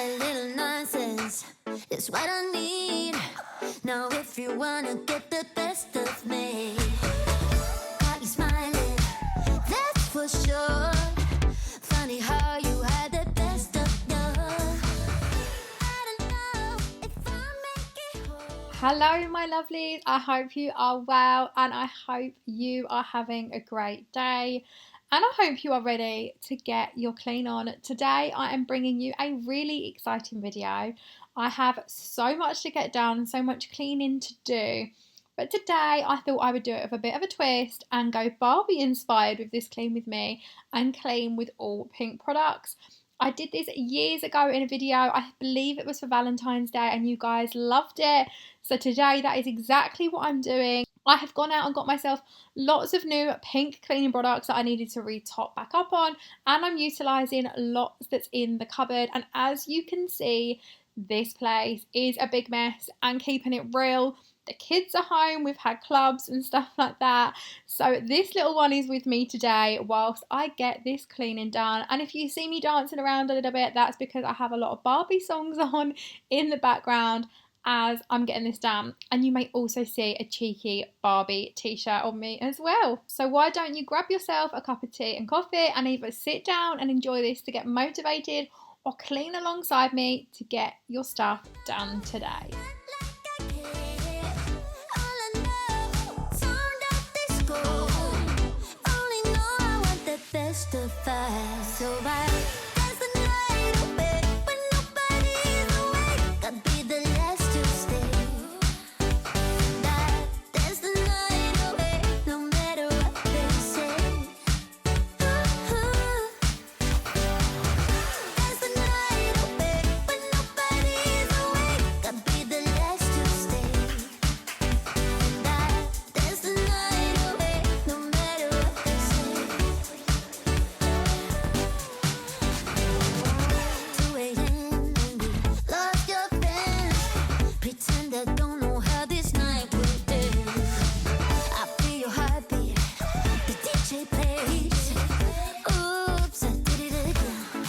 A little nonsense is what I need. Now if you wanna get the best of me, got you smiling, that's for sure. Funny how you had the best of love. I don't know if I'll make it whole. Hello my lovelies, I hope you are well and I hope you are having a great day and I hope you are ready to get your clean on. Today I am bringing you a really exciting video. I have so much to get done, so much cleaning to do, but today I thought I would do it with a bit of a twist and go Barbie inspired with this clean with me and clean with all pink products. I did this years ago in a video, I believe it was for Valentine's Day, and you guys loved it. So today that is exactly what I'm doing. I have gone out and got myself lots of new pink cleaning products that I needed to re-top back up on, and I'm utilising lots that's in the cupboard. And as you can see, this place is a big mess, and keeping it real, the kids are home, we've had clubs and stuff like that. So this little one is with me today whilst I get this cleaning done. And if you see me dancing around a little bit, that's because I have a lot of Barbie songs on in the background as I'm getting this done. And you may also see a cheeky Barbie t-shirt on me as well. So why don't you grab yourself a cup of tea and coffee and either sit down and enjoy this to get motivated or clean alongside me to get your stuff done today. So I dance the night away when nobody's awake. I'd be the last to stay. Dance the night away, no matter what they say. Dance the night away when nobody's awake. I'd be the last to stay. Dance the night away, no matter what they say. 2 a.m. and we lost your friends. Pretend I don't know how this night will end. I feel your heartbeat, the DJ plays. Oops, I did it again.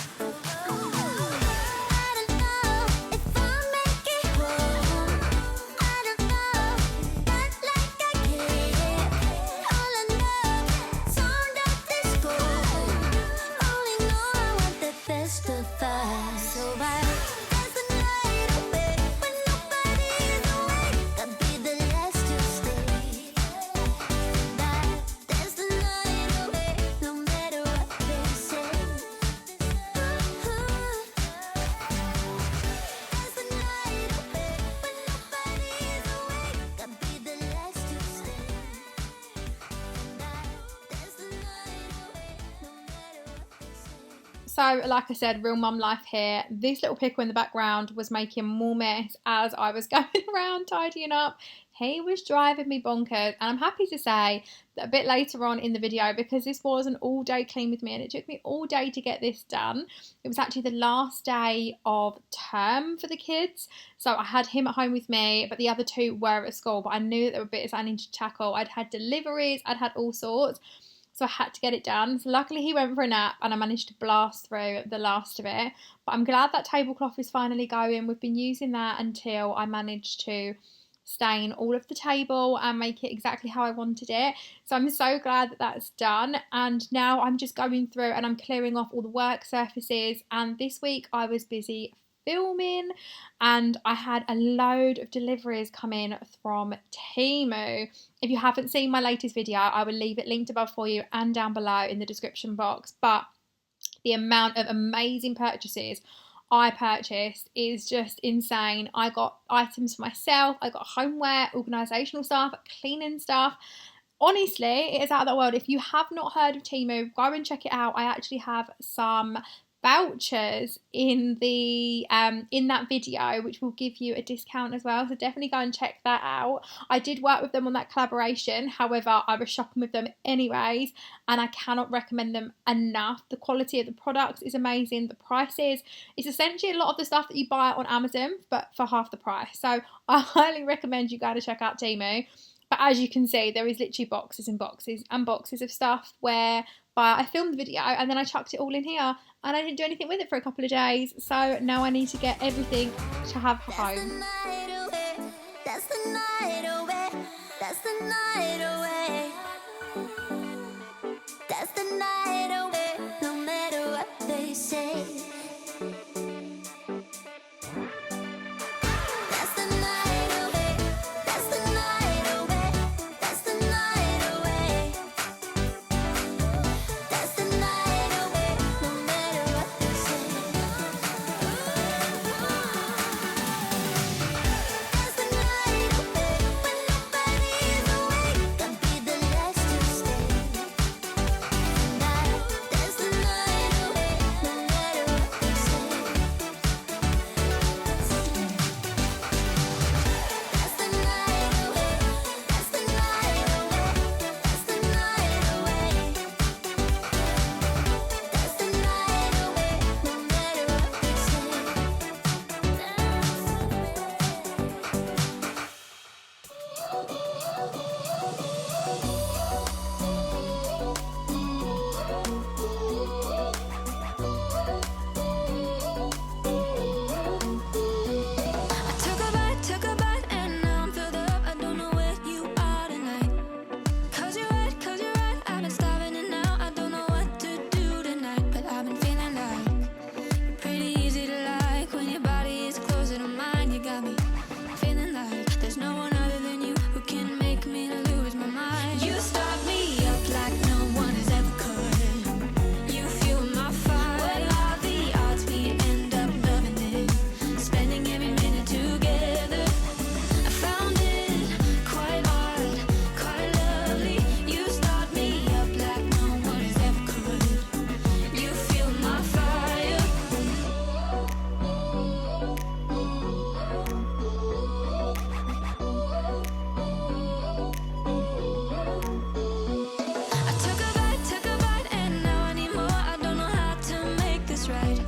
I don't know if I'll make it home. I don't know, not like I care. All I know, sound of disco. Only know I want the best of us. So I dance the night away when nobody's awake. I'd be the last to stay. Dance the night away, no matter what they say. Dance the night away when nobody's awake. I'd be the last to stay. Dance the night away, no matter what they say. So like I said, real mum life here. This little pickle in the background was making more mess as I was going around tidying up. He was driving me bonkers, and I'm happy to say that a bit later on in the video, because this was an all day clean with me and it took me all day to get this done. It was actually the last day of term for the kids, so I had him at home with me, but the other two were at school. But I knew that there were bits I needed to tackle. I'd had deliveries, I'd had all sorts, so I had to get it done. So luckily he went for a nap and I managed to blast through the last of it. But I'm glad that tablecloth is finally going. We've been using that until I managed to stain all of the table and make it exactly how I wanted it. So I'm so glad that that's done. And now I'm just going through and I'm clearing off all the work surfaces. And this week I was busy filming and I had a load of deliveries come in from Temu. If you haven't seen my latest video, I will leave it linked above for you and down below in the description box. But the amount of amazing purchases I purchased is just insane. I got items for myself, I got homeware, organisational stuff, cleaning stuff. Honestly, it is out of the world. If you have not heard of Temu, go and check it out. I actually have some vouchers in the in that video which will give you a discount as well, so definitely go and check that out. I did work with them on that collaboration, however I was shopping with them anyways and I cannot recommend them enough. The quality of the products is amazing, the prices, it's essentially a lot of the stuff that you buy on Amazon but for half the price, so I highly recommend you go to check out Temu. But as you can see, there is literally boxes and boxes and boxes of stuff where I filmed the video and then I chucked it all in here and I didn't do anything with it for a couple of days. So now I need to get everything to have home. That's the night away. That's the night away. That's the night away. No matter what they say. That's the night away. That's the night away. That's the night away. That's the night away. No matter what they say. That's the night away. When nobody's awake, I'll be the last to stay. That's the night away. No matter what they say. That's the night away. That's the night away. That's the night away. That's the night away. No matter what they say. I took a bite, and now I'm filled up. I don't know where you are tonight. 'Cause you're right, I've been starving and now I don't know what to do tonight. But I've been feeling like you're pretty easy to like. When your body is closer to mine, you got me feeling like there's no one other than you who can make me lose my mind. You start me up like no one has ever could. You fuel my fire. What are the odds we end up loving it? Spending every minute together. I found it quite odd, quite lovely. You start me up like no one has ever could. You fuel my fire. I took a bite, and now I need more. I don't know how to make this right.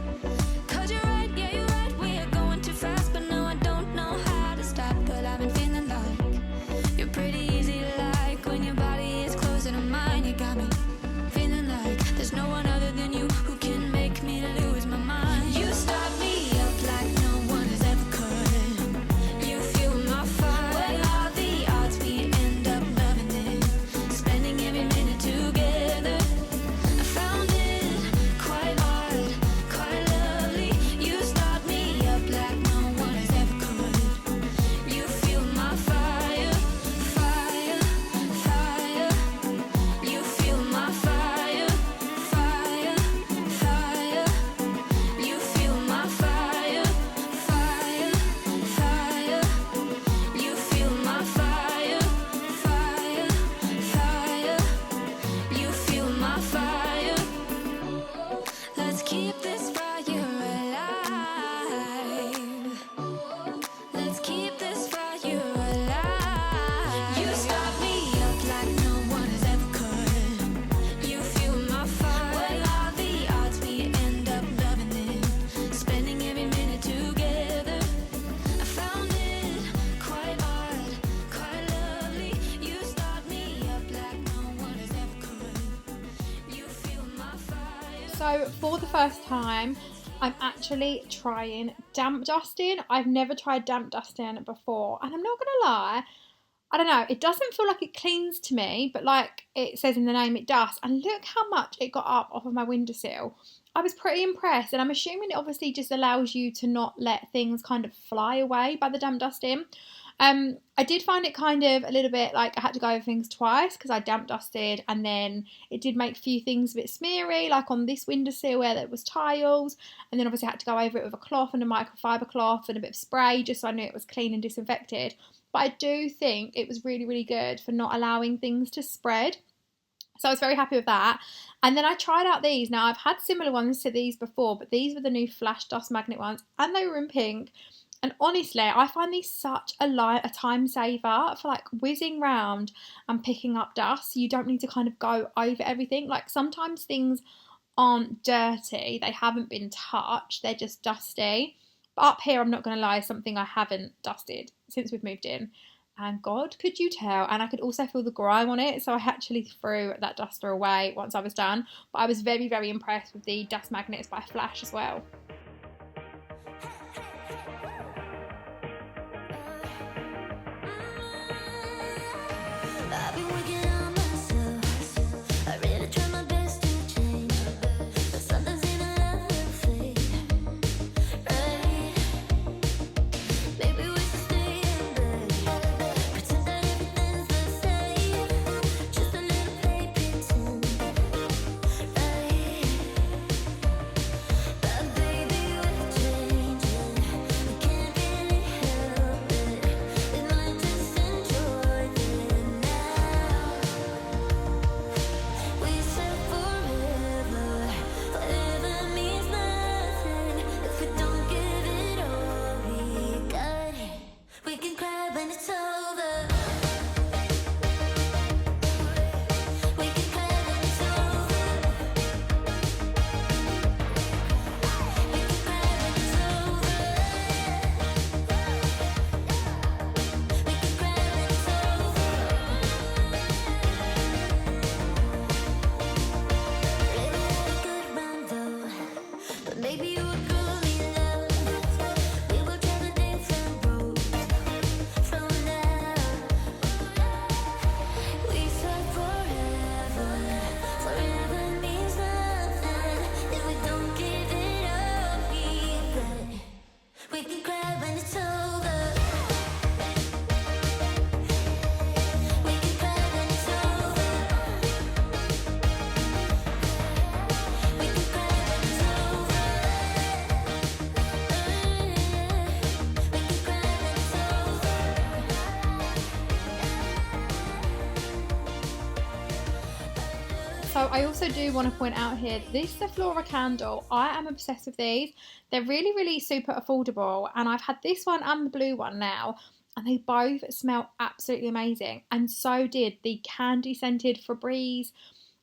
'Cause you're right, yeah, you're right. We are going too fast, but now I don't know how to stop. But I've been feeling like you're pretty easy to like. When your body is closer to mine, you got me feeling like there's no one other than you who can make me lose my mind. You start me up like no one has ever could. You fuel my fire. What are the odds we end up loving it? Spending every minute together. I found it quite odd, quite lovely. You start me up like no one has ever could. You fuel my fire, fire, fire. You fuel my fire, fire, fire. You fuel my fire, fire, fire. You fuel my fire, fire, fire. You fuel my fire. Let's keep this fire alive. Let's keep this fire alive. You start me up like no one has ever could. You fuel my fire. What are the odds we end up loving it? Spending every minute together. I found it quite odd, quite lovely. You start me up like no one has ever could. You fuel my fire. So for the first time, I'm actually trying damp dusting. I've never tried damp dusting before, and I'm not gonna lie, I don't know, it doesn't feel like it cleans to me, but like it says in the name, it does. And look how much it got up off of my windowsill. I was pretty impressed, and I'm assuming it obviously just allows you to not let things kind of fly away by the damp dusting. I did find it kind of a little bit like I had to go over things twice because I damp dusted, and then it did make a few things a bit smeary, like on this windowsill where there was tiles, and then obviously I had to go over it with a cloth and a microfiber cloth and a bit of spray just so I knew it was clean and disinfected. But I do think it was really, really good for not allowing things to spread. So I was very happy with that. And then I tried out these. Now I've had similar ones to these before, but these were the new flash dust magnet ones, and they were in pink. And honestly, I find these such a time saver for like whizzing round and picking up dust. You don't need to kind of go over everything. Like sometimes things aren't dirty, they haven't been touched, they're just dusty. But up here, I'm not going to lie, something I haven't dusted since we've moved in. and God, could you tell? And I could also feel the grime on it, so I actually threw that duster away once I was done. But I was very, very impressed with the dust magnets by Flash as well. I've been working on myself. I really try my best to change, but sometimes even love will fade. Right? Maybe we should stay in bed, pretend that everything's the same, just a little play pretend. Right? But baby, we're changing. We can't really help it. We might just enjoy it now. We said forever, forever means nothing if we don't give it all we got. We can cry when it's over. We can cry when it's over. We can cry when it's over. We can cry when it's over. Really had a good run though, but maybe you were cruelly loved. We will travel different roads from now. We said forever, forever means nothing if we don't give it all we got. We can cry when it's over. We can cry when it's over. We can cry when it's over. We can cry when it's over. So I also do want to point out here, this Flora candle, I am obsessed with these. They're really, really super affordable, and I've had this one and the blue one now, and they both smell absolutely amazing. And so did the candy scented Febreze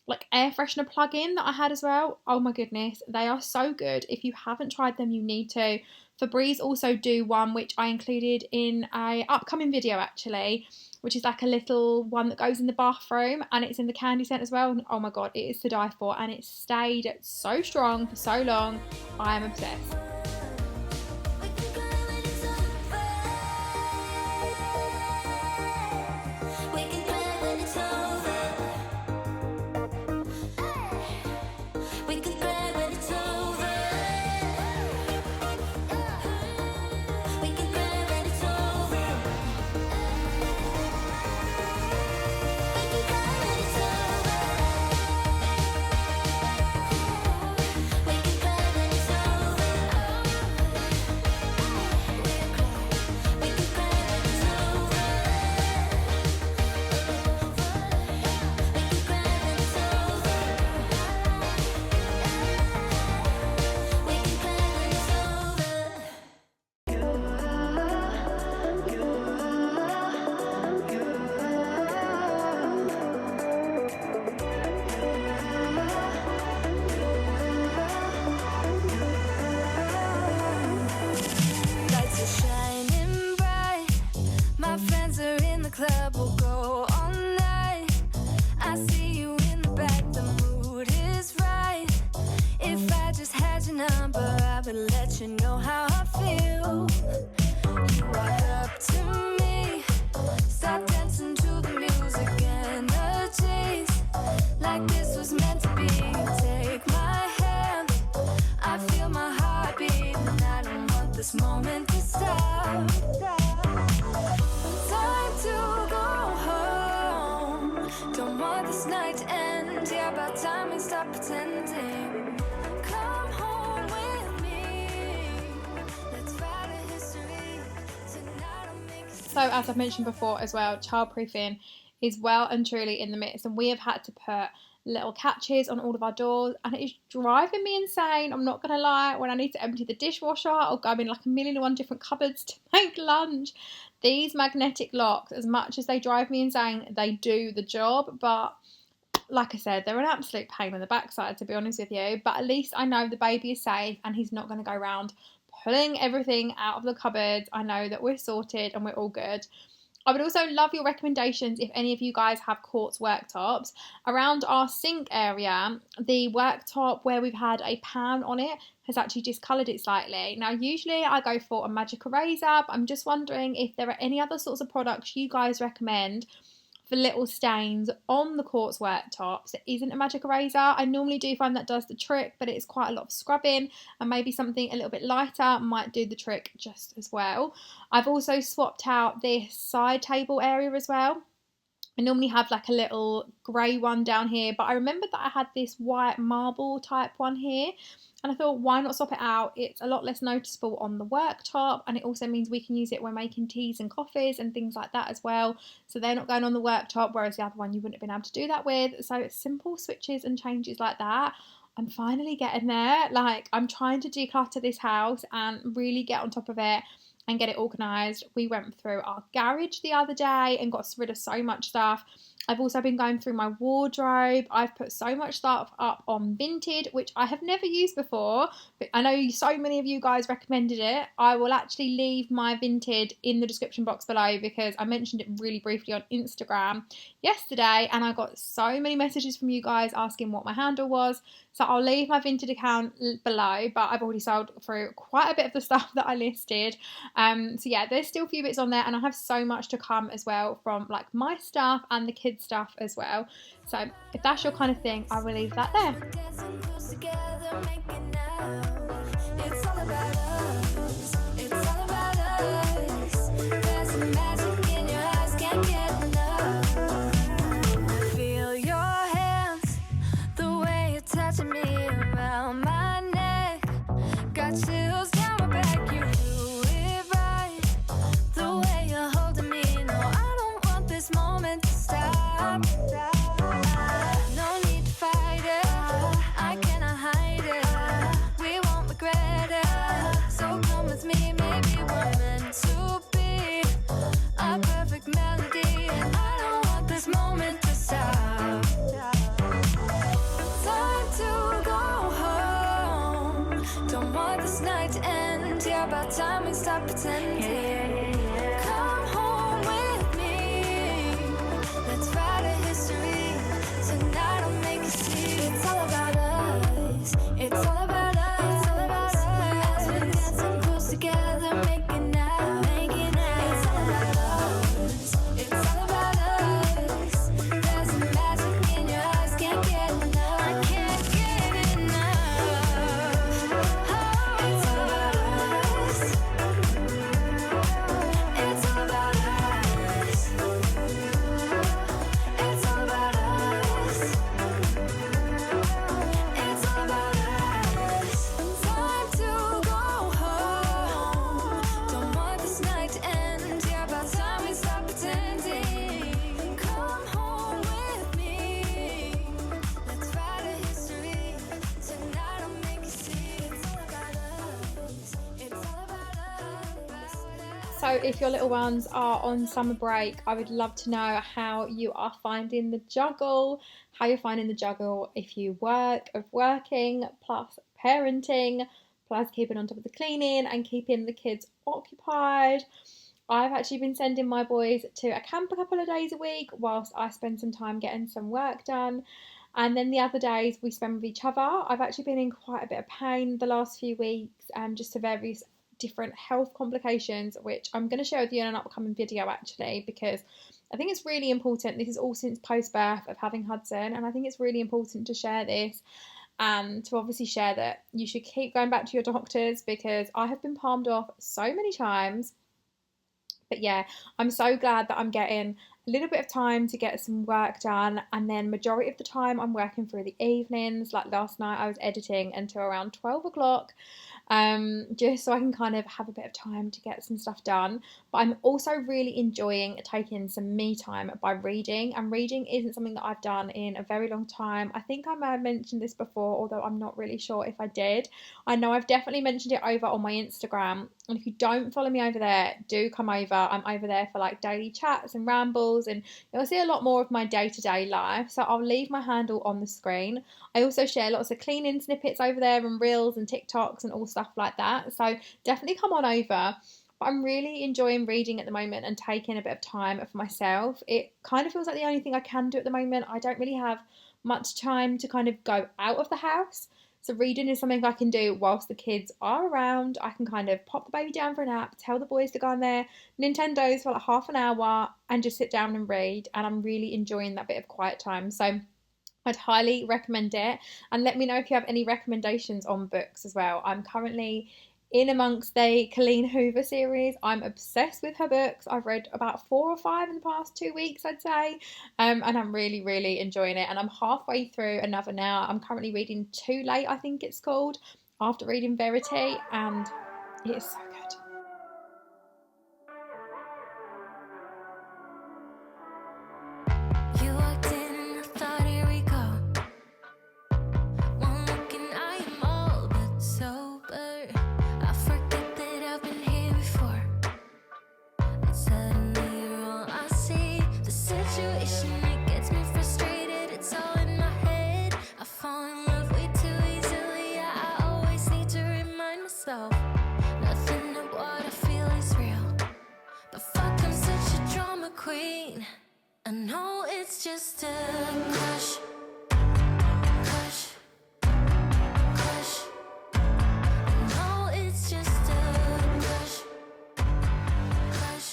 like air freshener plug-in that I had as well. Oh my goodness, they are so good. If you haven't tried them, you need to. Febreze also do one which I included in a upcoming video actually, which is like a little one that goes in the bathroom, and it's in the candy scent as well. And oh my god, it is to die for, and it stayed so strong for so long. I am obsessed. We can cry when it's over. We can cry when it's over. We can cry when it's over. We can cry when it's over. We can cry when it's over. We can cry when it's over. We can cry when it's over. We can cry when it's over. We can cry when it's over. Lights are shining bright. My friends are in the club. We'll go all night. I see you in the back. The mood is right. If I just had your number, I would let you know how I feel. You walk up to me, start dancing to the music, energies like this was meant to be. Take my hand, I feel my heart beat, and I don't want this moment to stop. Time to go home. Don't want this night to end. Yeah, about time we stop pretending. Come home with me. Let's write a history. Tonight I'll make it. So as I've mentioned before as well, childproofing is well and truly in the midst, and we have had to put little catches on all of our doors, and it is driving me insane. I'm not gonna lie, when I need to empty the dishwasher or go in like a million and one different cupboards to make lunch, these magnetic locks, as much as they drive me insane, they do the job. But like I said, they're an absolute pain in the backside, to be honest with you. But at least I know the baby is safe and he's not going to go around pulling everything out of the cupboards. I know that we're sorted and we're all good. I would also love your recommendations if any of you guys have quartz worktops. Around our sink area, the worktop where we've had a pan on it has actually discoloured it slightly. Now, usually I go for a magic eraser, but I'm just wondering if there are any other sorts of products you guys recommend for little stains on the quartz worktops that isn't a magic eraser. I normally do find that does the trick, but it's quite a lot of scrubbing, and maybe something a little bit lighter might do the trick just as well. I've also swapped out this side table area as well. I normally have like a little grey one down here, but I remembered that I had this white marble type one here, and I thought, why not swap it out? It's a lot less noticeable on the worktop, and it also means we can use it when making teas and coffees and things like that as well. So they're not going on the worktop, whereas the other one you wouldn't have been able to do that with. So it's simple switches and changes like that. I'm finally getting there. Like, I'm trying to declutter this house and really get on top of it and get it organised. We went through our garage the other day and got rid of so much stuff. I've also been going through my wardrobe. I've put so much stuff up on Vinted, which I have never used before, but I know so many of you guys recommended it. I will actually leave my Vinted in the description box below because I mentioned it really briefly on Instagram yesterday, and I got so many messages from you guys asking what my handle was. So I'll leave my Vinted account below, but I've already sold through quite a bit of the stuff that I listed. So yeah, there's still a few bits on there, and I have so much to come as well from like my stuff and the kids' stuff as well. So if that's your kind of thing, I will leave that there. About time we stop pretending. Come home with me. Let's write a history. Tonight I'll make you see. It's all about us. It's all about us. It's all about us. We're dancing close together, making out. It's all about us. It's all about us. There's a magic in your eyes, can't get enough. I can't get enough. Oh, it's all about us. It's all about us. It's all about us. It's all about us. Time to go home. Don't want this night to end. Yeah, about time we stop pretending. Come home with me. Let's write a history. Tonight I'll make you see. It's all about us. It's all about us. So if your little ones are on summer break, I would love to know how you are finding the juggle, if you working, plus parenting, plus keeping on top of the cleaning and keeping the kids occupied. I've actually been sending my boys to a camp a couple of days a week whilst I spend some time getting some work done. And then the other days we spend with each other. I've actually been in quite a bit of pain the last few weeks, just to various different health complications, which I'm going to share with you in an upcoming video actually, because I think it's really important. This is all since post-birth of having Hudson, and I think it's really important to share this and to obviously share that you should keep going back to your doctors, because I have been palmed off so many times. But yeah, I'm so glad that I'm getting a little bit of time to get some work done, and then majority of the time I'm working through the evenings. Like last night I was editing until around 12 o'clock, just so I can kind of have a bit of time to get some stuff done. But I'm also really enjoying taking some me time by reading, and reading isn't something that I've done in a very long time. I think I may have mentioned this before, although I'm not really sure if I did. I know I've definitely mentioned it over on my Instagram, and if you don't follow me over there, do come over. I'm over there for like daily chats and rambles, and you'll see a lot more of my day-to-day life, so I'll leave my handle on the screen. I also share lots of cleaning snippets over there and reels and TikToks and all stuff like that, so definitely come on over. but I'm really enjoying reading at the moment and taking a bit of time for myself. It kind of feels like the only thing I can do at the moment. I don't really have much time to kind of go out of the house. So reading is something I can do whilst the kids are around. I can kind of pop the baby down for a nap, tell the boys to go on their Nintendos for like half an hour and just sit down and read. And I'm really enjoying that bit of quiet time. So I'd highly recommend it. And let me know if you have any recommendations on books as well. I'm currently in amongst the Colleen Hoover series. I'm obsessed with her books. I've read about 4 or 5 in the past 2 weeks, I'd say. And I'm really, really enjoying it. And I'm halfway through another now. I'm currently reading Too Late, I think it's called, after reading Verity. And it is so good. You walked in and I thought, here we go. One look and I am all but sober. I forget that I've been here before. And suddenly you're all I see. The situation, it gets me frustrated. It's all in my head. I fall in love way too easily. I always need to remind myself. Nothing of what I feel is real. But fuck, I'm such a drama queen. I know it's just a crush, crush, crush. I know it's just a crush, crush,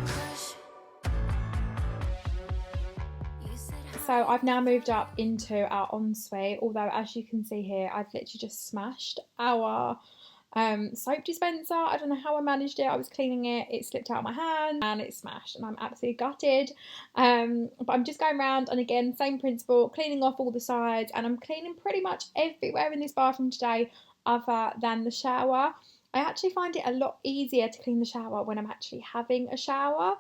crush. You said So I've now moved up into our ensuite, although as you can see here, I've literally just smashed our soap dispenser. I don't know how I managed it. I was cleaning it, it slipped out of my hand and it smashed and I'm absolutely gutted. But I'm just going around and again, same principle, cleaning off all the sides, and I'm cleaning pretty much everywhere in this bathroom today other than the shower. I actually find it a lot easier to clean the shower when I'm actually having a shower,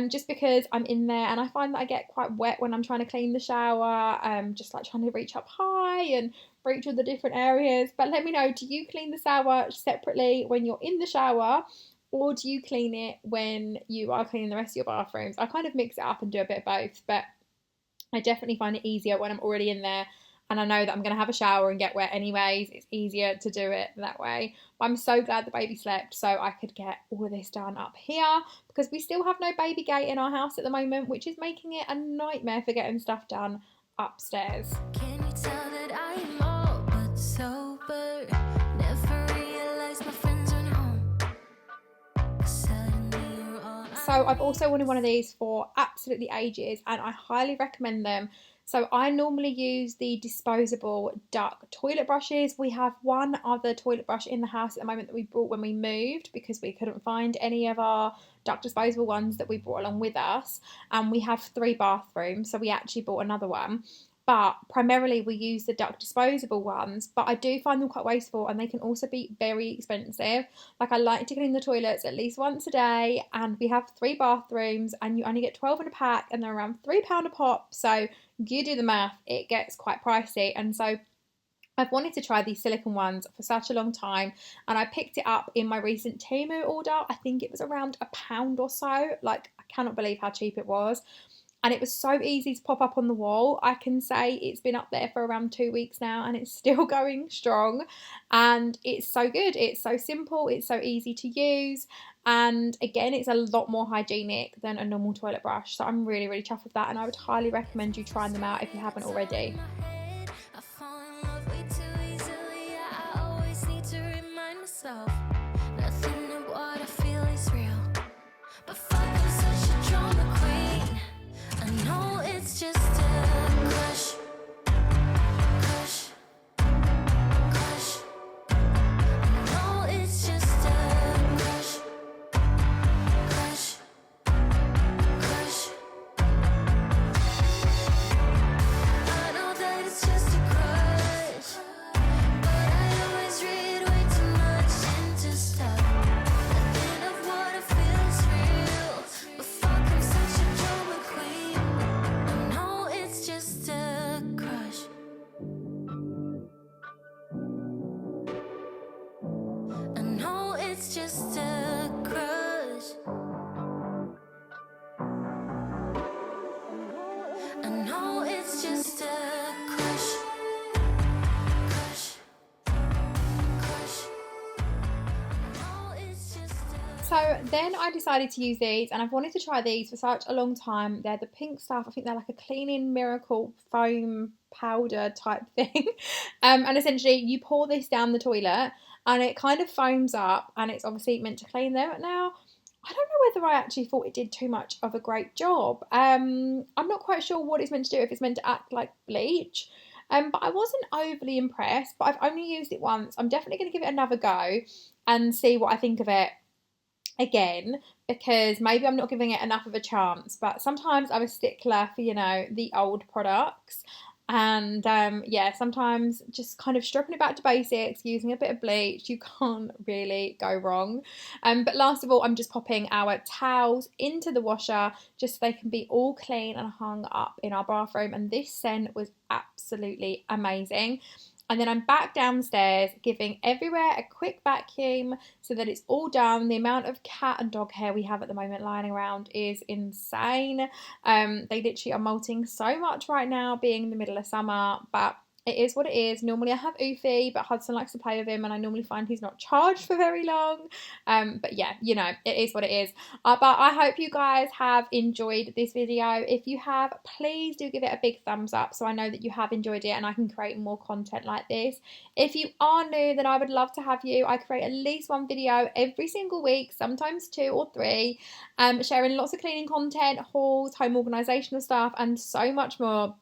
just because I'm in there and I find that I get quite wet when I'm trying to clean the shower, just like trying to reach up high and reach all the different areas. But let me know, do you clean the shower separately when you're in the shower, or do you clean it when you are cleaning the rest of your bathrooms? I kind of mix it up and do a bit of both, but I definitely find it easier when I'm already in there and I know that I'm going to have a shower and get wet anyways. It's easier to do it that way. But I'm so glad the baby slept so I could get all of this done up here, because we still have no baby gate in our house at the moment, which is making it a nightmare for getting stuff done upstairs. can you tell that I am all but sober? Never realized my friends aren't home. Suddenly you're all So I've also wanted one of these for absolutely ages and I highly recommend them. So I normally use the disposable duck toilet brushes. We have one other toilet brush in the house at the moment that we brought when we moved because we couldn't find any of our duck disposable ones that we brought along with us. And we have 3 bathrooms, so we actually bought another one. But primarily we use the duck disposable ones, but I do find them quite wasteful and they can also be very expensive. Like, I like to clean the toilets at least once a day, and we have 3 bathrooms and you only get 12 in a pack and they're around £3 a pop. So you do the math, it gets quite pricey. And so I've wanted to try these silicone ones for such a long time, and I picked it up in my recent Temu order. I think it was around £1 or so. Like, I cannot believe how cheap it was. And it was so easy to pop up on the wall. I can say it's been up there for around 2 weeks now and it's still going strong. And it's so good. It's so simple. It's so easy to use. And again, it's a lot more hygienic than a normal toilet brush. So I'm really, really chuffed with that. And I would highly recommend you trying them out if you haven't already. I fall in love way too easily. I always need to remind myself. Nothing of what I feel is real. But fuck, I'm such a drama queen. I know it's just a crush, crush, crush. I know it's just a crush, crush, crush. I know that it's just a crush, but I always read way too much into stuff. Nothing of what I feel is real. But fuck, I'm such a drama queen. I know it's just a crush. I know it's just a crush. I know it's just a crush. Crush. Crush. I know it's just So then I decided to use these, and I've wanted to try these for such a long time. They're the pink stuff. I think they're like a cleaning miracle foam powder type thing. And essentially you pour this down the toilet and it kind of foams up, and it's obviously meant to clean them. Now, I don't know whether I actually thought it did too much of a great job. I'm not quite sure what it's meant to do, if it's meant to act like bleach. But I wasn't overly impressed, but I've only used it once. I'm definitely going to give it another go and see what I think of it again, because maybe I'm not giving it enough of a chance. But sometimes I'm a stickler for, the old products. And yeah, sometimes just kind of stripping it back to basics, using a bit of bleach, you can't really go wrong. But last of all, I'm just popping our towels into the washer just so they can be all clean and hung up in our bathroom. And this scent was absolutely amazing. And then I'm back downstairs giving everywhere a quick vacuum so that it's all done. The amount of cat and dog hair we have at the moment lying around is insane. They literally are molting so much right now, being in the middle of summer, but it is what it is. Normally I have Oofy, but Hudson likes to play with him, and I normally find he's not charged for very long. But yeah, it is what it is. But I hope you guys have enjoyed this video. If you have, please do give it a big thumbs up so I know that you have enjoyed it and I can create more content like this. If you are new, then I would love to have you. I create at least one video every single week, sometimes 2 or 3, sharing lots of cleaning content, hauls, home organisational stuff, and so much more.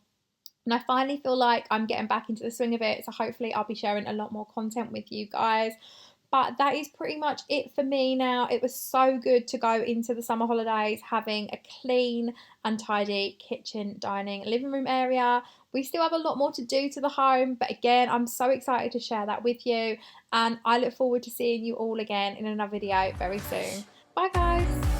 And I finally feel like I'm getting back into the swing of it, so hopefully I'll be sharing a lot more content with you guys. But that is pretty much it for me now. It was so good to go into the summer holidays having a clean and tidy kitchen, dining, living room area. We still have a lot more to do to the home, but again, I'm so excited to share that with you, and I look forward to seeing you all again in another video very soon. Bye guys!